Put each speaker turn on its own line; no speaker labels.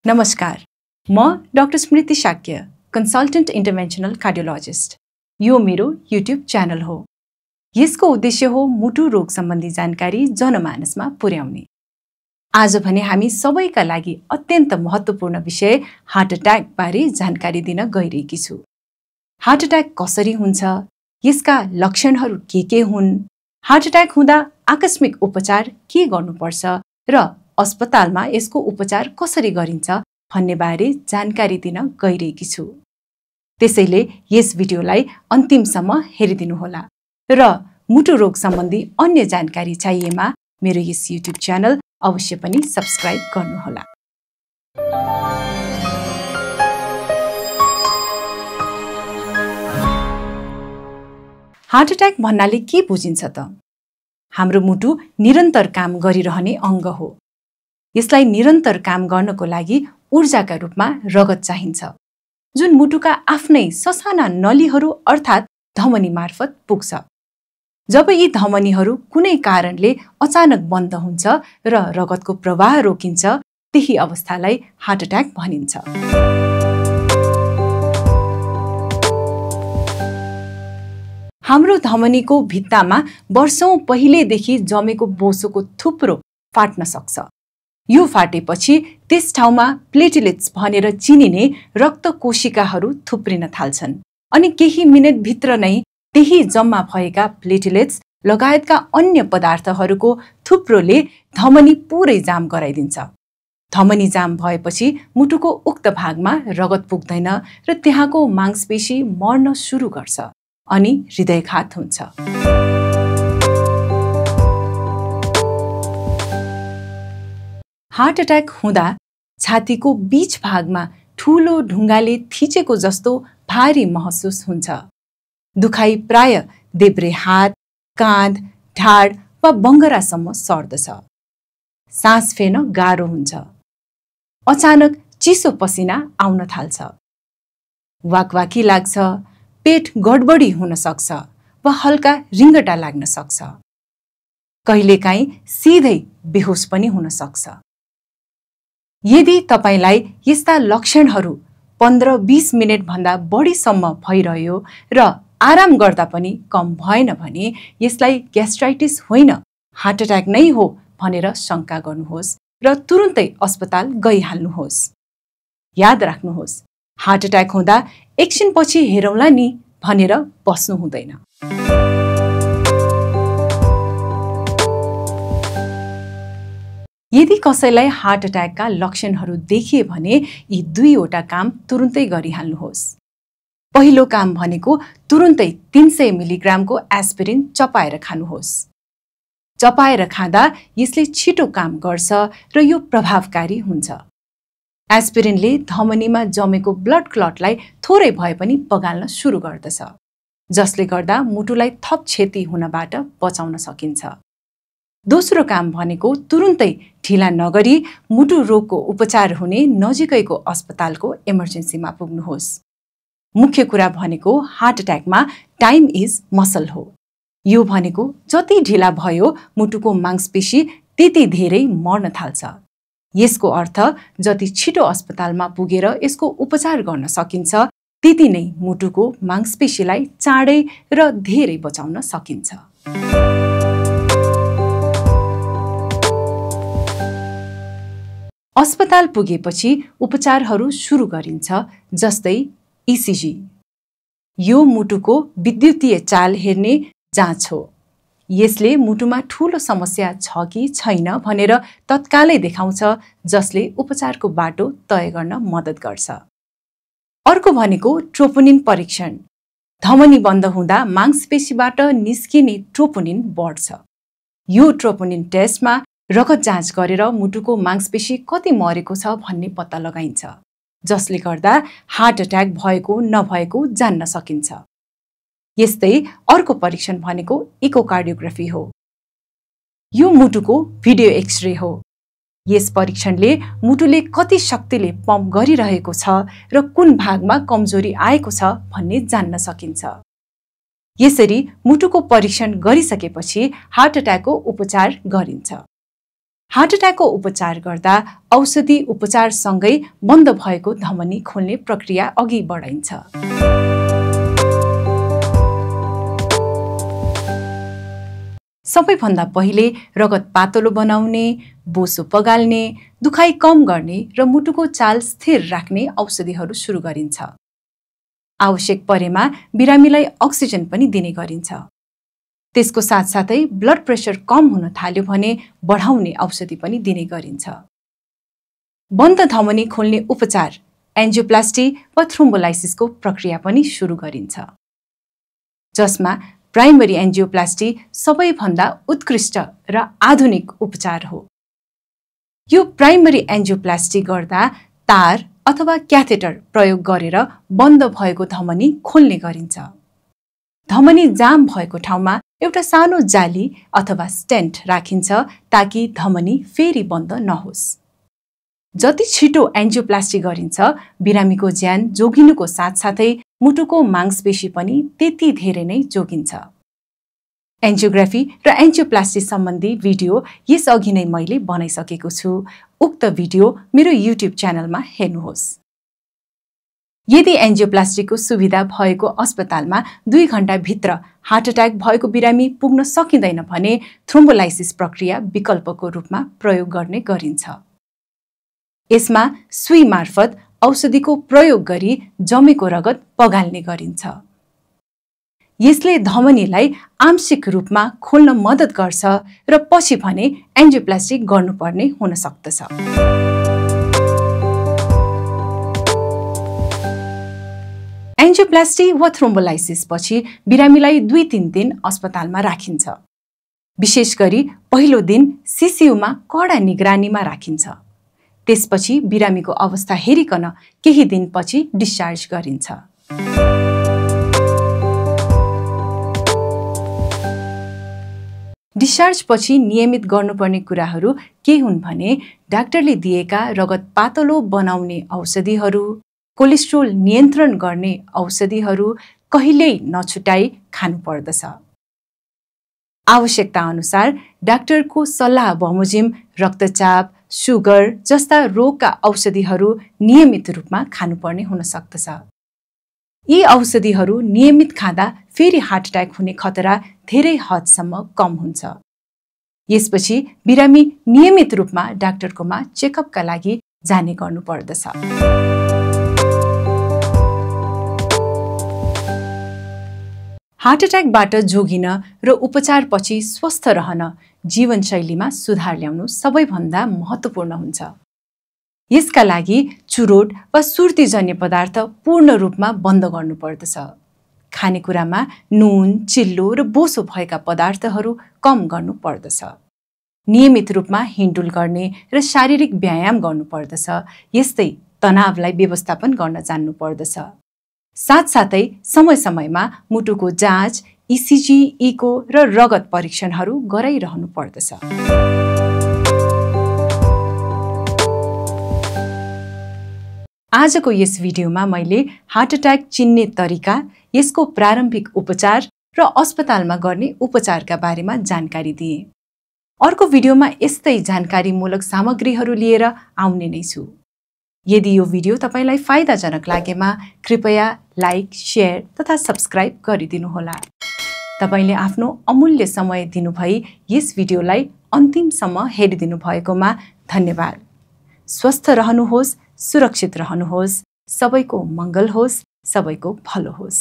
नमस्कार, म डाक्टर स्मृति Shakya, consultant इन्टरभेन्सनल cardiologist. यो मेरो युट्युब च्यानल हो। यसको उद्देश्य हो मुटु रोग सम्बन्धी जानकारी जनमानसमा पुर्याउने। आज भने हामी सबैका लागि अत्यन्त महत्त्वपूर्ण विषय हार्ट अट्याक बारे जानकारी दिन गइरहेकी छु। हार्ट अट्याक कसरी हुन्छ, यसका लक्षणहरू के हुन्, हार्ट अट्याक हुँदा आकस्मिक उपचार के गर्नुपर्छ र अस्पतालमा यसको उपचार कसरी गरिन्छ भन्ने बारे जानकारी दिन गइरहेकी छु। त्यसैले यस भिडियोलाई अन्तिमसम्म हेरिदिनुहोला र मुटु रोग सम्बन्धी अन्य जानकारी चाहिएमा मेरो यस युट्युब च्यानल अवश्य पनि सब्स्क्राइब गर्नुहोला। हार्ट अट्याक भन्नाले के बुझिन्छ त? हाम्रो मुटु निरन्तर काम गरिरहने अंग हो। यसलाई निरन्तर काम गर्नको लागि ऊर्जाका रूपमा रगत चाहिन्छ, जुन मुटुका आफ्नै ससाना नलीहरू अर्थात् धमनी मार्फत पुग्छ। जब यी धमनीहरू कुनै कारणले अचानक बन्द हुन्छ र रगतको प्रवाह रोकिन्छ, त्यही अवस्थालाई हार्ट अट्याक भनिन्छ। हाम्रो धमनीको भित्तामा वर्षौं पहिलेदेखि जमेको बोसोको थुप्रो फाट्न सक्छ। यो फाटेपछि त्यस ठाउँमा प्लेटलेट्स भनेर चिनिने रक्त कोशिकाहरू थुप्रिन थाल्छन् अनि केही मिनेट भित्र नै त्यही जम्मा भएका प्लेटलेट्स लगायतका अन्य पदार्थहरूको थुप्रोले धमनी पुरै जाम गराइदिन्छ। धमनी जाम भएपछि मुटुको उक्त भागमा रगत पुग्दैन र त्यहाँको मांसपेशी मर्न सुरु गर्छ अनि हृदयघात हुन्छ। हार्ट अट्याक हुँदा छातीको बीच भागमा ठूलो ढुङ्गाले थिचेको जस्तो भारी महसुस हुन्छ। दुखाइ प्राय देब्रे हात, काँध, ढाड वा बङ्गरासम्म सर्दछ। सास फेर्न गाह्रो हुन्छ। अचानक चिसो पसिना आउन थाल्छ। वाकवाकी लाग्छ, पेट गडबडी हुन सक्छ वा हल्का रिङ्गटा लाग्न सक्छ। कहिलेकाहीँ सिधै बेहोस पनि हुन सक्छ। यदि तपाईलाई यस्ता लक्षणहरू 15-20 मिनेट भन्दा बढीसम्म भइरह्यो र आराम गर्दा पनि कम भएन भने यसलाई ग्यास्ट्राइटिस होइन, हार्ट अट्याक नै हो भनेर शंका गर्नुहोस् र तुरुन्तै अस्पताल गइहाल्नुहोस्। याद राख्नुहोस्, हार्ट अट्याक हुँदा एकछिनपछि हेरौँला नि भनेर बस्नु हुँदैन। यदि कसैलाई हार्ट अट्याकका लक्षणहरू देखिए भने यी दुईवटा काम तुरुन्तै गरिहाल्नुहोस्। पहिलो काम भनेको तुरुन्तै 300 मिलिग्रामको एस्पिरिन चपाएर खानुहोस्। चपाएर खाँदा यसले छिटो काम गर्छ र यो प्रभावकारी हुन्छ। एस्पिरिनले धमनीमा जमेको ब्लड क्लटलाई थोरै भए पनि बगाल्न सुरु गर्दछ, जसले गर्दा मुटुलाई थप क्षति हुनबाट बचाउन सकिन्छ। दोस्रो काम भनेको तुरुन्तै ढिला नगरी मुटु रोगको उपचार हुने नजिकैको अस्पतालको इमर्जेन्सीमा पुग्नुहोस्। मुख्य कुरा भनेको हार्ट अट्याकमा टाइम इज मसल हो। यो भनेको जति ढिला भयो मुटुको मांसपेशी त्यति धेरै मर्न थाल्छ। यसको अर्थ जति छिटो अस्पतालमा पुगेर यसको उपचार गर्न सकिन्छ, त्यति नै मुटुको मांसपेशीलाई चाँडै र धेरै बचाउन सकिन्छ। अस्पताल पुगेपछि उपचारहरू सुरु गरिन्छ, जस्तै इसिजी। यो मुटुको विद्युतीय चाल हेर्ने जाँच हो। यसले मुटुमा ठूलो समस्या छ कि छैन भनेर तत्कालै देखाउँछ, जसले उपचारको बाटो तय गर्न मद्दत गर्छ। अर्को भनेको ट्रोपोनिन परीक्षण। धमनी बन्द हुँदा मांसपेशीबाट निस्किने ट्रोपोनिन बढ्छ। यो ट्रोपोनिन टेस्टमा रगत जाँच गरेर मुटुको मांसपेशी कति मरेको छ भन्ने पत्ता लगाइन्छ, जसले गर्दा हार्ट अट्याक भएको नभएको जान्न सकिन्छ। यस्तै अर्को परीक्षण भनेको इकोकार्डियोग्राफी हो। यो मुटुको भिडियो एक्सरे हो। यस परीक्षणले मुटुले कति शक्तिले पम्प गरिरहेको छ र कुन भागमा कमजोरी आएको छ भन्ने जान्न सकिन्छ। यसरी मुटुको परीक्षण गरिसकेपछि हार्ट अट्याकको उपचार गरिन्छ। हार्ट एट्याकको उपचार गर्दा औषधि उपचारसँगै बन्द भएको धमनी खोल्ने प्रक्रिया अघि बढाइन्छ। सबैभन्दा पहिले रगत पातलो बनाउने, बोसो पगाल्ने, दुखाइ कम गर्ने र मुटुको चाल स्थिर राख्ने औषधिहरू सुरु गरिन्छ। आवश्यक परेमा बिरामीलाई अक्सिजन पनि दिने गरिन्छ। त्यसको साथसाथै ब्लड प्रेसर कम हुन थाल्यो भने बढाउने औषधि पनि दिने गरिन्छ। बन्द धमनी खोल्ने उपचार एन्जियोप्लास्टी वा थ्रोम्बोलाइसिसको प्रक्रिया पनि सुरु गरिन्छ, जसमा प्राइमरी एन्जियोप्लास्टी सबैभन्दा उत्कृष्ट र आधुनिक उपचार हो। यो प्राइमरी एन्जियोप्लास्टी गर्दा तार अथवा क्याथेटर प्रयोग गरेर बन्द भएको धमनी खोल्ने गरिन्छ। धमनी जाम भएको ठाउँमा एउटा सानो जाली अथवा स्टेन्ट राखिन्छ ताकि धमनी फेरि बन्द नहोस्। जति छिटो एन्जियोप्लास्टी गरिन्छ, बिरामीको ज्यान जोगिनुको साथसाथै मुटुको मांसपेशी पनि त्यति धेरै नै जोगिन्छ। एन्जियोग्राफी र एन्जियोप्लास्टी सम्बन्धी भिडियो यसअघि नै मैले बनाइसकेको छु। उक्त भिडियो मेरो युट्युब च्यानलमा हेर्नुहोस्। यदि एन्जियोप्लास्टीको सुविधा भएको अस्पतालमा 2 घण्टाभित्र हार्ट एट्याक भएको बिरामी पुग्न सकिँदैन भने थ्रोम्बोलाइसिस प्रक्रिया विकल्पको रूपमा प्रयोग गर्ने गरिन्छ। यसमा सुई मार्फत औषधिको प्रयोग गरी जमेको रगत पगाल्ने गरिन्छ। यसले धमनीलाई आंशिक रूपमा खोल्न मद्दत गर्छ र पछि भने एन्जियोप्लास्टी गर्नुपर्ने हुन सक्दछ। एन्जियोप्लास्टी वा थ्रोम्बोलाइसिस पछि बिरामीलाई 2-3 दिन अस्पतालमा राखिन्छ। विशेष गरी पहिलो दिन सीसीयूमा कडा निगरानीमा राखिन्छ। त्यसपछि बिरामीको अवस्था हेरिकन केही दिनपछि डिस्चार्ज गरिन्छ। डिस्चार्ज पछि नियमित गर्नुपर्ने कुराहरू के हुन् भने डाक्टरले दिएका रगत पातलो बनाउने औषधिहरू, कोलेस्ट्रोल नियन्त्रण गर्ने औषधिहरू कहिल्यै नछुटाई खानुपर्दछ। आवश्यकता अनुसार डाक्टरको सल्लाह बमोजिम रक्तचाप, सुगर जस्ता रोगका औषधिहरू नियमित रूपमा खानुपर्ने हुन सक्दछ। यी औषधिहरू नियमित खाँदा फेरि हार्ट एट्याक हुने खतरा धेरै हदसम्म कम हुन्छ। यसपछि बिरामी नियमित रूपमा डाक्टरकोमा चेकअपका लागि जाने गर्नुपर्दछ। हार्ट एट्याकबाट जोगिन र उपचारपछि स्वस्थ रहन जीवनशैलीमा सुधार ल्याउनु सबैभन्दा महत्त्वपूर्ण हुन्छ। यसका लागि चुरोट वा सुर्तीजन्य पदार्थ पूर्ण रूपमा बन्द गर्नुपर्दछ। खानेकुरामा नुन, चिल्लो र बोसो भएका पदार्थहरू कम गर्नुपर्दछ। नियमित रूपमा हिँडडुल गर्ने र शारीरिक व्यायाम गर्नुपर्दछ। यस्तै तनावलाई व्यवस्थापन गर्न जान्नुपर्दछ। साथसाथै समय-समयमा मुटुको जाँच, इसिजी, इको र रगत परीक्षणहरू गराइरहनु पर्दछ। आजको यस भिडियोमा मैले हार्ट एट्याक चिन्ने तरिका, यसको प्रारम्भिक उपचार र अस्पतालमा गर्ने उपचारका बारेमा जानकारी दिएँ। अर्को भिडियोमा यस्तै जानकारीमूलक सामग्रीहरू लिएर आउने नै छु। यदि यो भिडियो तपाईलाई फाइदाजनक लागेमा कृपया लाइक, शेयर तथा सब्स्क्राइब गरिदिनुहोला। तपाईले आफ्नो अमूल्य समय दिनुभई यस भिडियोलाई अन्तिमसम्म हेरिदिनु भएकोमा धन्यवाद। स्वस्थ रहनुहोस्, सुरक्षित रहनुहोस्, सबैको मङ्गल होस्, सबैको भलो होस्।